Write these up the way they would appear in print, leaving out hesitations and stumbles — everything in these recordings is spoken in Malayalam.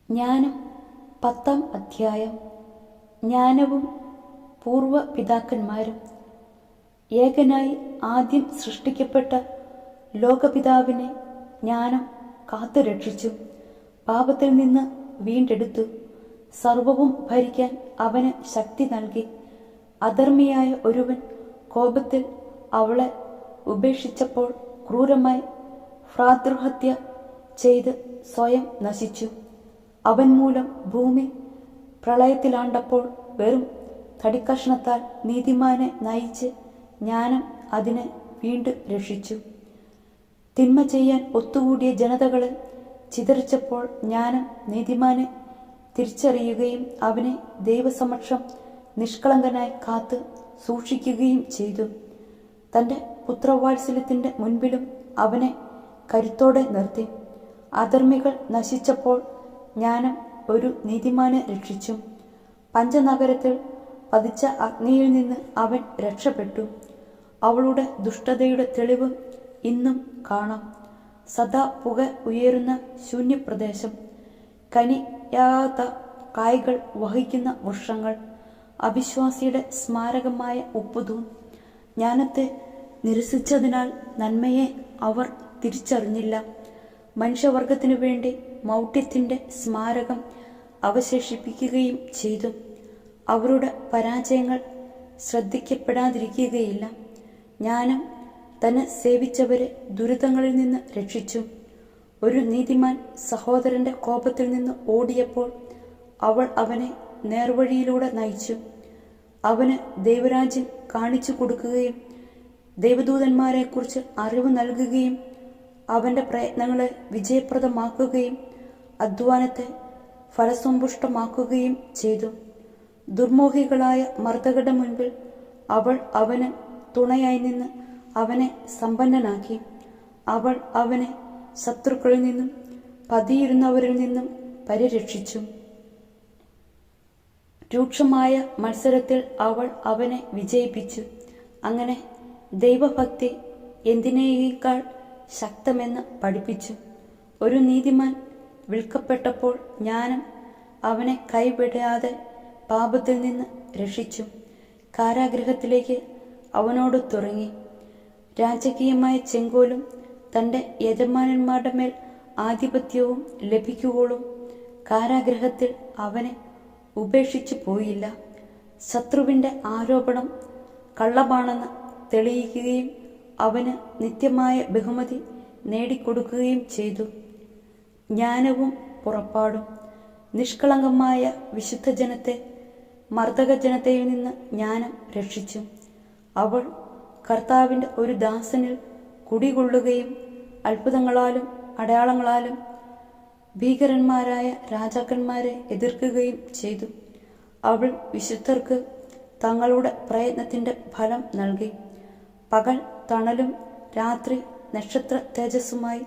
ജ്ഞാനം 10-ാം അധ്യായം. ജ്ഞാനവും പൂർവ പിതാക്കന്മാരും. ഏകനായി ആദ്യം സൃഷ്ടിക്കപ്പെട്ട ലോകപിതാവിനെ ജ്ഞാനം കാത്തുരക്ഷിച്ചു, പാപത്തിൽ നിന്ന് വീണ്ടെടുത്തു. സർവവും ഭരിക്കാൻ അവന് ശക്തി നൽകി. അധർമ്മിയായ ഒരുവൻ കോപത്തിൽ അവളെ ഉപേക്ഷിച്ചപ്പോൾ ക്രൂരമായി ഭ്രാതൃഹത്യ ചെയ്ത് സ്വയം നശിച്ചു. അവൻ മൂലം ഭൂമി പ്രളയത്തിലാണ്ടപ്പോൾ വെറും തടിക്കഷ്ണത്താൽ നീതിമാനെ നയിച്ച് ജ്ഞാനം അതിനെ വീണ്ടും രക്ഷിച്ചു. തിന്മ ചെയ്യാൻ ഒത്തുകൂടിയ ജനതകളെ ചിതറിച്ചപ്പോൾ ജ്ഞാനം നീതിമാനെ തിരിച്ചറിയുകയും അവനെ ദൈവസമക്ഷം നിഷ്കളങ്കനായി കാത്ത് സൂക്ഷിക്കുകയും ചെയ്തു. തൻ്റെ പുത്രവാത്സല്യത്തിൻ്റെ മുൻപിലും അവനെ കരുത്തോടെ നിർത്തി. അധർമ്മികൾ നശിച്ചപ്പോൾ ജ്ഞാനം ഒരു നീതിമാനെ രക്ഷിച്ചു. പഞ്ചനഗരത്തിൽ പതിച്ച അഗ്നിയിൽ നിന്ന് അവൻ രക്ഷപ്പെട്ടു. അവളുടെ ദുഷ്ടതയുടെ തെളിവ് ഇന്നും കാണാം. സദാ പുക ഉയരുന്ന ശൂന്യപ്രദേശം, കനിയാത്ത കായ്കൾ വഹിക്കുന്ന വൃക്ഷങ്ങൾ, അവിശ്വാസിയുടെ സ്മാരകമായ ഉപ്പുതൂൺ. ജ്ഞാനത്തെ നിരസിച്ചതിനാൽ നന്മയെ അവർ തിരിച്ചറിഞ്ഞില്ല. മനുഷ്യവർഗത്തിനു വേണ്ടി മൗഢ്യത്തിൻ്റെ സ്മാരകം അവശേഷിപ്പിക്കുകയും ചെയ്തു. അവരുടെ പരാജയങ്ങൾ ശ്രദ്ധിക്കപ്പെടാതിരിക്കുകയില്ല. ജ്ഞാനം തന്നെ സേവിച്ചവരെ ദുരിതങ്ങളിൽ നിന്ന് രക്ഷിച്ചു. ഒരു നീതിമാൻ സഹോദരന്റെ കോപത്തിൽ നിന്ന് ഓടിയപ്പോൾ അവൾ അവനെ നേർവഴിയിലൂടെ നയിച്ചു. അവന് ദൈവരാജ്യം കാണിച്ചു കൊടുക്കുകയും ദൈവദൂതന്മാരെക്കുറിച്ച് അറിവ് നൽകുകയും അവൻ്റെ പ്രയത്നങ്ങളെ വിജയപ്രദമാക്കുകയും അധ്വാനത്തെ ഫലസമ്പുഷ്ടമാക്കുകയും ചെയ്തു. ദുർമോഹികളായ മർദ്ദകരുടെ മുൻപിൽ അവൾ അവന് തുണയായി നിന്ന് അവനെ സമ്പന്നനാക്കി. അവൾ അവനെ ശത്രുക്കളിൽ നിന്നും പതിയിരുന്നവരിൽ നിന്നും പരിരക്ഷിച്ചു. രൂക്ഷമായ മത്സരത്തിൽ അവൾ അവനെ വിജയിപ്പിച്ചു. അങ്ങനെ ദൈവഭക്തി എന്തിനേക്കാൾ ശക്തമെന്ന് പഠിപ്പിച്ചു. ഒരു നീതിമാൻ വിൽക്കപ്പെട്ടപ്പോൾ ജ്ഞാനം അവനെ കൈവിടാതെ പാപത്തിൽ നിന്ന് രക്ഷിച്ചു. കാരാഗൃഹത്തിലേക്ക് അവനോട് തുടങ്ങി. രാജകീയമായ ചെങ്കോലും തൻ്റെ യജമാനന്മാരുടെ മേൽ ആധിപത്യവും ലഭിക്കുവോളും കാരാഗൃഹത്തിൽ അവനെ ഉപേക്ഷിച്ചു പോയില്ല. ശത്രുവിൻ്റെ ആരോപണം കള്ളമാണെന്ന് തെളിയിക്കുകയും അവന് നിത്യമായ ബഹുമതി നേടിക്കൊടുക്കുകയും ചെയ്തു. ജ്ഞാനവും പുറപ്പാടും. നിഷ്കളങ്കമായ വിശുദ്ധ ജനത്തെ മർദ്ദക ജനതയിൽ നിന്ന് ജ്ഞാനം രക്ഷിച്ചു. അവൾ കർത്താവിൻ്റെ ഒരു ദാസനിൽ കുടികൊള്ളുകയും അത്ഭുതങ്ങളാലും അടയാളങ്ങളാലും ഭീകരന്മാരായ രാജാക്കന്മാരെ എതിർക്കുകയും ചെയ്തു. അവൾ വിശുദ്ധർക്ക് തങ്ങളുടെ പ്രയത്നത്തിൻ്റെ ഫലം നൽകി. പകൽ തണലും രാത്രി നക്ഷത്ര തേജസ്സുമായി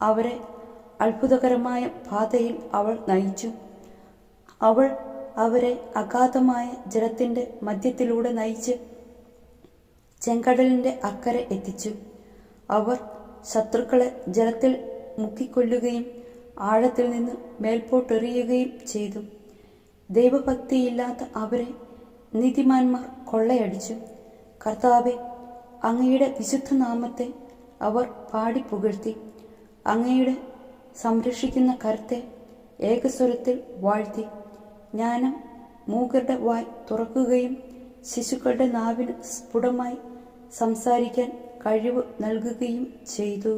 അവരെ അത്ഭുതകരമായ പാതയിൽ അവൾ നയിച്ചു. അവൾ അവരെ അഗാധമായ ജലത്തിൻ്റെ മധ്യത്തിലൂടെ നയിച്ച് ചെങ്കടലിൻ്റെ അക്കരെ എത്തിച്ചു. അവർ ശത്രുക്കളെ ജലത്തിൽ മുക്കിക്കൊല്ലുകയും ആഴത്തിൽ നിന്ന് മേൽപോട്ടെറിയുകയും ചെയ്തു. ദൈവഭക്തിയില്ലാത്ത അവരെ നീതിമാന്മാർ കൊള്ളയടിച്ചു. കർത്താവെ, അങ്ങയുടെ വിശുദ്ധ നാമത്തെ അവർ പാടി പുകഴ്ത്തി. അങ്ങയുടെ സംരക്ഷിക്കുന്ന കരത്തെ ഏകസ്വരത്തിൽ വാഴ്ത്തി. ജ്ഞാനം മൂകരുടെ വായ് തുറക്കുകയും ശിശുക്കളുടെ നാവിന് സ്ഫുടമായി സംസാരിക്കാൻ കഴിവ് നൽകുകയും ചെയ്തു.